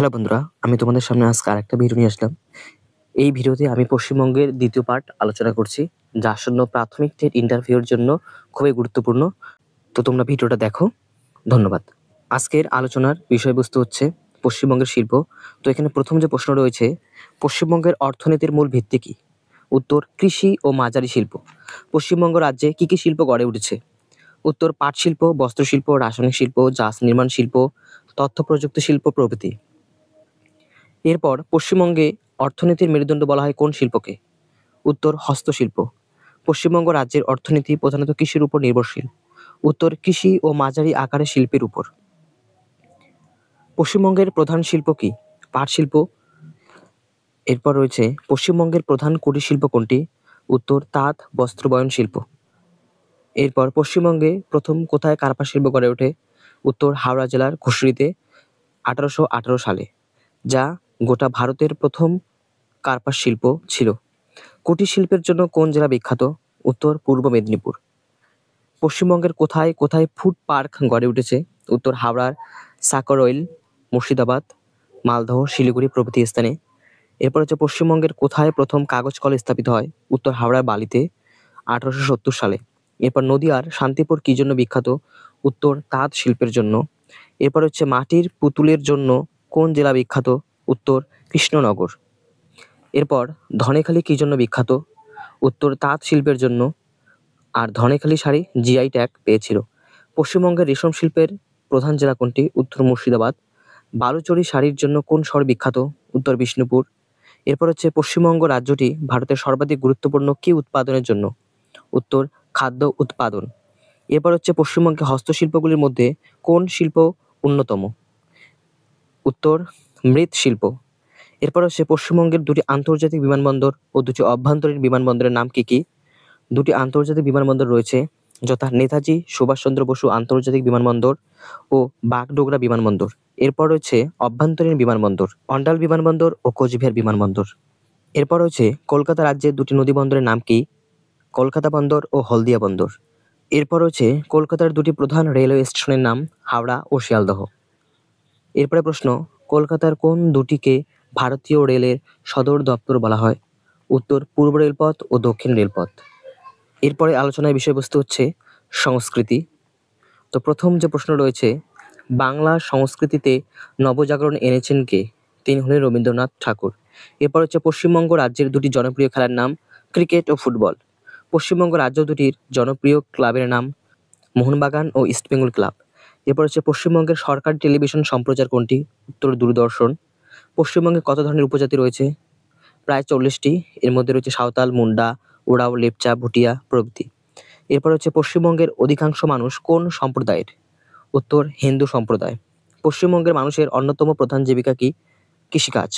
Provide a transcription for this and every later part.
Hello বন্ধুরা, আমি তোমাদের সামনে আজকে আরেকটা ভিডিও নিয়ে আসলাম। এই ভিডিওতে আমি পশ্চিমবঙ্গের দ্বিতীয় পার্ট আলোচনা করছি, যা আসন্ন প্রাথমিক টেট ইন্টারভিউর জন্য খুবই গুরুত্বপূর্ণ। তো তোমরা ভিডিওটা দেখো। ধন্যবাদ। আজকের আলোচনার বিষয়বস্তু হচ্ছে পশ্চিমবঙ্গের শিল্প। তো এখানে প্রথম যে প্রশ্ন রয়েছে, পশ্চিমবঙ্গের অর্থনীতির মূল ভিত্তি কি? উত্তর, কৃষি ও মাঝারি শিল্প। পশ্চিমবঙ্গ রাজ্যে কি কি শিল্প গড়ে উঠেছে? উত্তর, পাট শিল্প, বস্ত্রশিল্প, রাসায়নিক শিল্প, জাহাজ নির্মাণ শিল্প, তথ্য প্রযুক্তি শিল্প প্রভৃতি। এরপর পশ্চিমবঙ্গে অর্থনীতির মেরুদণ্ড বলা হয় কোন শিল্পকে? উত্তর, হস্তশিল্প। পশ্চিমবঙ্গ রাজ্যের অর্থনীতি প্রধানত কৃষির উপর নির্ভরশীল। উত্তর, কৃষি ও মাঝারি আকারের শিল্পের উপর। পশ্চিমবঙ্গের প্রধান শিল্প কি? পাট শিল্প। এরপর রয়েছে পশ্চিমবঙ্গের প্রধান কুটির শিল্প কোনটি? উত্তর, তাঁত বস্ত্রবয়ন শিল্প। এরপর পশ্চিমবঙ্গে প্রথম কোথায় কার্পাস শিল্প গড়ে ওঠে? উত্তর, হাওড়া জেলার ঘুষড়িতে 1818 সালে, যা গোটা ভারতের প্রথম কার্পাস শিল্প ছিল। কুটির শিল্পের জন্য কোন জেলা বিখ্যাত? উত্তর, পূর্ব মেদিনীপুর। পশ্চিমবঙ্গের কোথায় কোথায় ফুড পার্ক গড়ে উঠেছে? উত্তর, হাওড়ার সাকরইল, মুর্শিদাবাদ, মালদহ, শিলিগুড়ি প্রভৃতি স্থানে। এরপর হচ্ছে পশ্চিমবঙ্গের কোথায় প্রথম কাগজ কল স্থাপিত হয়? উত্তর, হাওড়ার বালিতে 1870 সালে। এরপর নদিয়ার শান্তিপুর কি জন্য বিখ্যাত? উত্তর, তাঁত শিল্পের জন্য। এরপর হচ্ছে মাটির পুতুলের জন্য কোন জেলা বিখ্যাত? উত্তর, কৃষ্ণনগর। এরপর ধনেখালি কি জন্য বিখ্যাত? উত্তর, তাঁত শিল্পের জন্য। আর ধনেখালি শাড়ি জিআই ট্যাগ পেয়েছিল। পশ্চিমবঙ্গের রেশম শিল্পের প্রধান জেলা কোনটি? উত্তর, মুর্শিদাবাদ। বালুচরী শাড়ির জন্য কোন শহর বিখ্যাত? উত্তর, বিষ্ণুপুর। এরপর হচ্ছে পশ্চিমবঙ্গ রাজ্যটি ভারতের সর্বাধিক গুরুত্বপূর্ণ কি উৎপাদনের জন্য? উত্তর, খাদ্য উৎপাদন। এরপর হচ্ছে পশ্চিমবঙ্গে হস্তশিল্পগুলির মধ্যে কোন শিল্প অন্যতম? উত্তর, মৃৎশিল্প। এরপর হচ্ছে পশ্চিমবঙ্গের দুটি আন্তর্জাতিক বিমানবন্দর ও দুটি অভ্যন্তরীণ বিমানবন্দরের নাম কি কি? দুটি আন্তর্জাতিক বিমানবন্দর রয়েছে, যথা নেতাজি সুভাষচন্দ্র বসু আন্তর্জাতিক বিমানবন্দর ও বাগডোগরা বিমানবন্দর। এরপর রয়েছে অভ্যন্তরীণ বিমানবন্দর, অন্ডাল বিমানবন্দর ও কোচবিহার বিমানবন্দর। এরপর রয়েছে কলকাতা রাজ্যের দুটি নদী বন্দরের নাম কি? কলকাতা বন্দর ও হলদিয়া বন্দর। এরপর রয়েছে কলকাতার দুটি প্রধান রেলওয়ে স্টেশনের নাম হাওড়া ও শিয়ালদহ। এরপরে প্রশ্ন, কলকাতার কোন দুটিকে ভারতীয় রেলের সদর দপ্তর বলা হয়? উত্তর, পূর্ব রেলপথ ও দক্ষিণ রেলপথ। এরপরে আলোচনার বিষয়বস্তু হচ্ছে সংস্কৃতি। তো প্রথম যে প্রশ্ন রয়েছে, বাংলা সংস্কৃতিতে নবজাগরণ এনেছেন কে? তিনি হলেন রবীন্দ্রনাথ ঠাকুর। এরপর হচ্ছে পশ্চিমবঙ্গ রাজ্যের দুটি জনপ্রিয় খেলার নাম ক্রিকেট ও ফুটবল। পশ্চিমবঙ্গ রাজ্য দুটির জনপ্রিয় ক্লাবের নাম মোহনবাগান ও ইস্টবেঙ্গল ক্লাব। এরপর হচ্ছে পশ্চিমবঙ্গের সরকারি টেলিভিশন সম্প্রচার কোনটি? উত্তর, দূরদর্শন। পশ্চিমবঙ্গে কত ধরনের উপজাতি রয়েছে? প্রায় 40টি। এর মধ্যে রয়েছে সাঁওতাল, মুন্ডা, ওরাও, লেপচা, ভুটিয়া প্রভৃতি। এরপর হচ্ছে পশ্চিমবঙ্গের অধিকাংশ মানুষ কোন সম্প্রদায়ের? উত্তর, হিন্দু সম্প্রদায়। পশ্চিমবঙ্গের মানুষের অন্যতম প্রধান জীবিকা কি? কৃষিকাজ।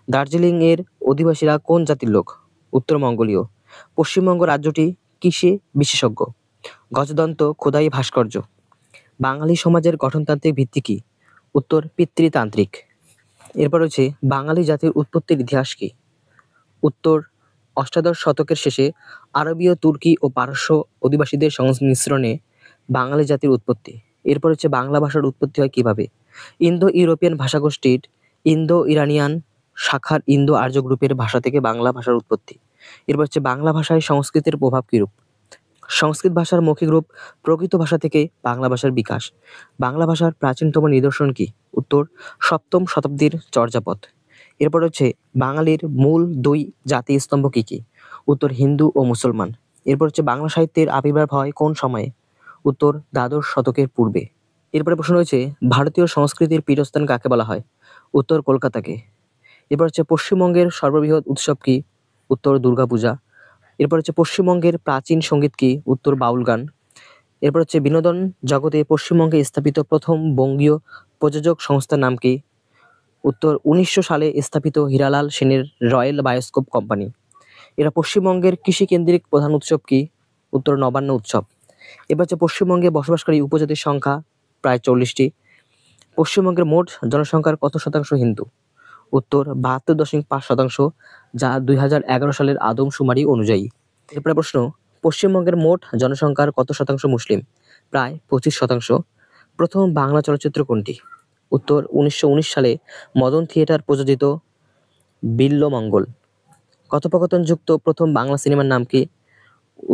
দার্জিলিং এর অধিবাসীরা কোন জাতির লোক? উত্তর, মঙ্গোলীয়। পশ্চিমবঙ্গ রাজ্যটি কিসে বিশেষজ্ঞ? গজদন্ত খোদাই ভাস্কর্য। বাঙালি সমাজের গঠনতান্ত্রিক ভিত্তি কি? উত্তর, পিতৃতান্ত্রিক। এরপর হচ্ছে বাঙালি জাতির উৎপত্তির ইতিহাস কি? উত্তর, অষ্টাদশ শতকের শেষে আরবীয়, তুর্কি ও পারস্য অধিবাসীদের সংমিশ্রণে বাঙালি জাতির উৎপত্তি। এরপর হচ্ছে বাংলা ভাষার উৎপত্তি হয় কিভাবে? ইন্দো ইউরোপিয়ান ভাষাগোষ্ঠীর ইন্দো ইরানিয়ান শাখার ইন্দো আর্য গ্রুপের ভাষা থেকে বাংলা ভাষার উৎপত্তি। এরপর হচ্ছে বাংলা ভাষায় সংস্কৃতের প্রভাব কিরূপ? সংস্কৃত ভাষার মৌখিক রূপ প্রকৃত ভাষা থেকে বাংলা ভাষার বিকাশ। বাংলা ভাষার প্রাচীনতম নিদর্শন কি? উত্তর, সপ্তম শতাব্দীর চর্যাপদ। এরপর হচ্ছে বাঙালির মূল দুই জাতি স্তম্ভ কি কি? উত্তর, হিন্দু ও মুসলমান। এরপর হচ্ছে বাংলা সাহিত্যের আবির্ভাব হয় কোন সময়ে? উত্তর, দ্বাদশ শতকের পূর্বে। এরপরে প্রশ্ন রয়েছে, ভারতীয় সংস্কৃতির পীঠস্থান কাকে বলা হয়? উত্তর, কলকাতাকে। এরপর হচ্ছে পশ্চিমবঙ্গের সর্ববৃহৎ উৎসব কি? উত্তর, দুর্গাপূজা। এরপর হচ্ছে পশ্চিমবঙ্গের প্রাচীন সঙ্গীত কি? উত্তর, বাউল গান। এরপর হচ্ছে বিনোদন জগতে পশ্চিমবঙ্গে স্থাপিত প্রথম বঙ্গীয় প্রযোজক সংস্থার নাম কি? উত্তর, 1900 সালে স্থাপিত হীরালাল সেনের রয়্যাল বায়োস্কোপ কোম্পানি। এরা পশ্চিমবঙ্গের কৃষিকেন্দ্রিক প্রধান উৎসব কি? উত্তর, নবান্ন উৎসব। এবার হচ্ছে পশ্চিমবঙ্গে বসবাসকারী উপজাতির সংখ্যা প্রায় 40টি। পশ্চিমবঙ্গের মোট জনসংখ্যার কত শতাংশ হিন্দু? উত্তর, 72.5%, যা 2011 সালের আদমশুমারি অনুযায়ী। এরপরে প্রশ্ন, পশ্চিমবঙ্গের মোট জনসংখ্যার কত শতাংশ মুসলিম? প্রায় 25%। প্রথম বাংলা চলচ্চিত্র কোনটি? উত্তর 1919 সালে মদন থিয়েটার প্রযোজিত বিল্বমঙ্গল। কথোপকথনযুক্ত প্রথম বাংলা সিনেমার নাম কি?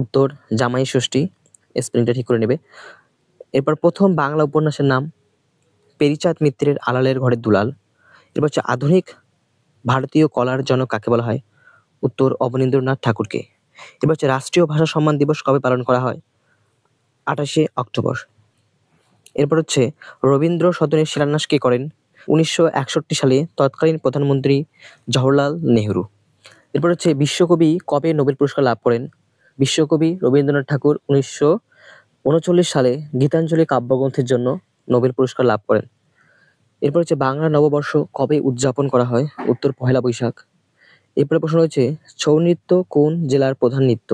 উত্তর জামাই ষষ্ঠী। স্পেলিংটা ঠিক করে নেবে। এরপর প্রথম বাংলা উপন্যাসের নাম পেরিচাঁদ মিত্রের আড়ালের ঘরের দুলাল। এরপর হচ্ছে আধুনিক ভারতীয় কলার জনক কাকে বলা হয়? উত্তর অবনীন্দ্রনাথ ঠাকুরকে। এবার হচ্ছে রাষ্ট্রীয় ভাষা সম্মান দিবস কবে পালন করা হয়? 28শে অক্টোবর। এরপর হচ্ছে রবীন্দ্র সদনের শিলান্যাস কে করেন? 1961 সালে তৎকালীন প্রধানমন্ত্রী জওহরলাল নেহরু। এরপর হচ্ছে বিশ্বকবি কবে নোবেল পুরস্কার লাভ করেন? বিশ্বকবি রবীন্দ্রনাথ ঠাকুর 1939 সালে গীতাঞ্জলি কাব্যগ্রন্থের জন্য নোবেল পুরস্কার লাভ করেন। এরপর হচ্ছে বাংলা নববর্ষ কবে উদযাপন করা হয়? উত্তর পহেলা বৈশাখ। এরপরে প্রশ্ন হচ্ছে ছৌ নৃত্য কোন জেলার প্রধান নৃত্য?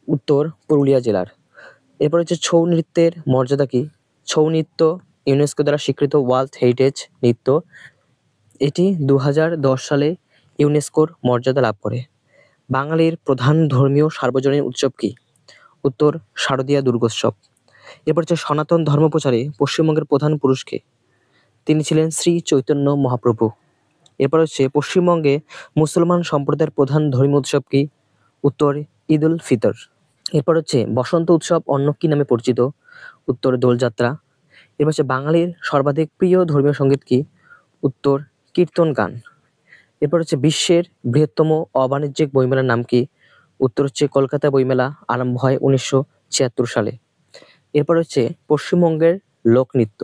উত্তর পুরুলিয়া জেলার। এরপর হচ্ছে ছৌ নৃত্যের মর্যাদা কি? ছৌ নৃত্য ইউনেস্কো দ্বারা স্বীকৃত ওয়ার্ল্ড হেরিটেজ নৃত্য। এটি 2010 সালে ইউনেস্কোর মর্যাদা লাভ করে। বাঙালির প্রধান ধর্মীয় সার্বজনীন উৎসব কি? উত্তর শারদীয়া দুর্গোৎসব। এরপর হচ্ছে সনাতন ধর্ম প্রচারে পশ্চিমবঙ্গের প্রধান পুরুষ কে? তিনি ছিলেন শ্রী চৈতন্য মহাপ্রভু। এরপর হচ্ছে পশ্চিমবঙ্গে মুসলমান সম্প্রদায়ের প্রধান ধর্মীয় উৎসব কি? উত্তর ঈদ উল ফিতর। এরপর হচ্ছে বসন্ত উৎসব অন্য কি নামে পরিচিত? উত্তর দোলযাত্রা। এরপর হচ্ছে বাঙালির সর্বাধিক প্রিয় ধর্মীয় সঙ্গীত কি? উত্তর কীর্তন গান। এরপর হচ্ছে বিশ্বের বৃহত্তম অবাণিজ্যিক বইমেলার নাম কি? উত্তর হচ্ছে কলকাতা বইমেলা, আরম্ভ হয় 1976 সালে। এরপর হচ্ছে পশ্চিমবঙ্গের লোকনৃত্য।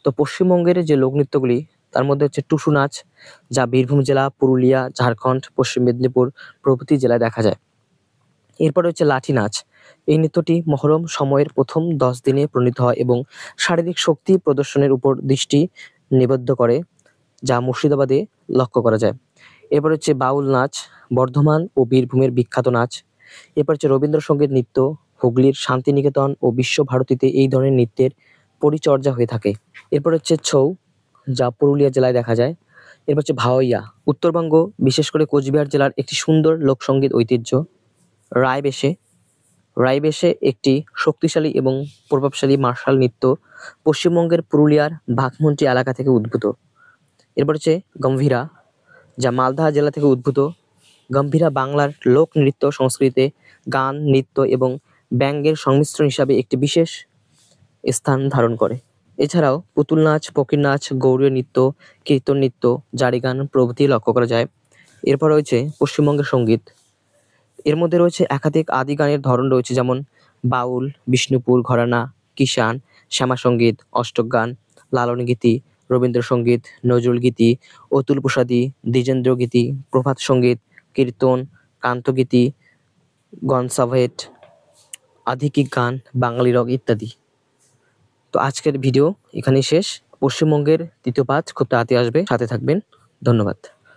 তো পশ্চিমবঙ্গের যে লোকনৃত্যগুলি তার মধ্যে হচ্ছে টুসু নাচ, যা বীরভূম জেলা, পুরুলিয়া, ঝাড়খণ্ড, পশ্চিম মেদিনীপুর প্রভৃতি জেলায় দেখা যায়। এরপর হচ্ছে লাঠি নাচ। এই নৃত্যটি মহরম সময়ের প্রথম 10 দিনে প্রণীত হয় এবং শারীরিক শক্তি প্রদর্শনের উপর দৃষ্টি নিবদ্ধ করে, যা মুর্শিদাবাদে লক্ষ্য করা যায়। এরপর হচ্ছে বাউল নাচ, বর্ধমান ও বীরভূমের বিখ্যাত নাচ। এরপর হচ্ছে রবীন্দ্রসঙ্গীত নৃত্য, হুগলির শান্তিনিকেতন ও বিশ্বভারতীতে এই ধরনের নৃত্যের পরিচর্যা হয়ে থাকে। এরপর হচ্ছে ছৌ, যা পুরুলিয়া জেলায় দেখা যায়। এরপর হচ্ছে ভাওয়াইয়া, উত্তরবঙ্গ বিশেষ করে কোচবিহার জেলার একটি সুন্দর লোকসঙ্গীত ঐতিহ্য। রায়বেশে, রায়বেশে একটি শক্তিশালী এবং প্রভাবশালী মার্শাল নৃত্য, পশ্চিমবঙ্গের পুরুলিয়ার বাঘমুন্ডি এলাকা থেকে উদ্ভূত। এরপর হচ্ছে গম্ভীরা, যা মালদা জেলা থেকে উদ্ভূত। গম্ভীরা বাংলার লোক নৃত্য সংস্কৃতিতে গান, নৃত্য এবং ব্যঙ্গের সংমিশ্রণ হিসাবে একটি বিশেষ স্থান ধারণ করে। এছাড়াও পুতুল নাচ, ফকির নাচ, গৌড়ীয় নৃত্য, কীর্তন নৃত্য, জারি গান প্রভৃতি লক্ষ্য করা যায়। এরপর রয়েছে পশ্চিমবঙ্গের সঙ্গীত। এর মধ্যে রয়েছে একাধিক আদি গানের ধরন রয়েছে, যেমন বাউল, বিষ্ণুপুর ঘরানা, কিষান, শ্যামা সঙ্গীত, অষ্টক গান, লালন গীতি, রবীন্দ্রসঙ্গীত, নজরুল গীতি, অতুল প্রসাদী, দ্বিজেন্দ্র গীতি, প্রভাত সঙ্গীত, কীর্তন, কান্তগীতি, গনসাভেট, আধিকিক গান, বাঙালি রক ইত্যাদি। তো আজকের ভিডিও এখানেই শেষ। পশ্চিমবঙ্গের তৃতীয় পাঠ খুব তাড়াতাড়ি আসবে, সাথে থাকবেন। ধন্যবাদ।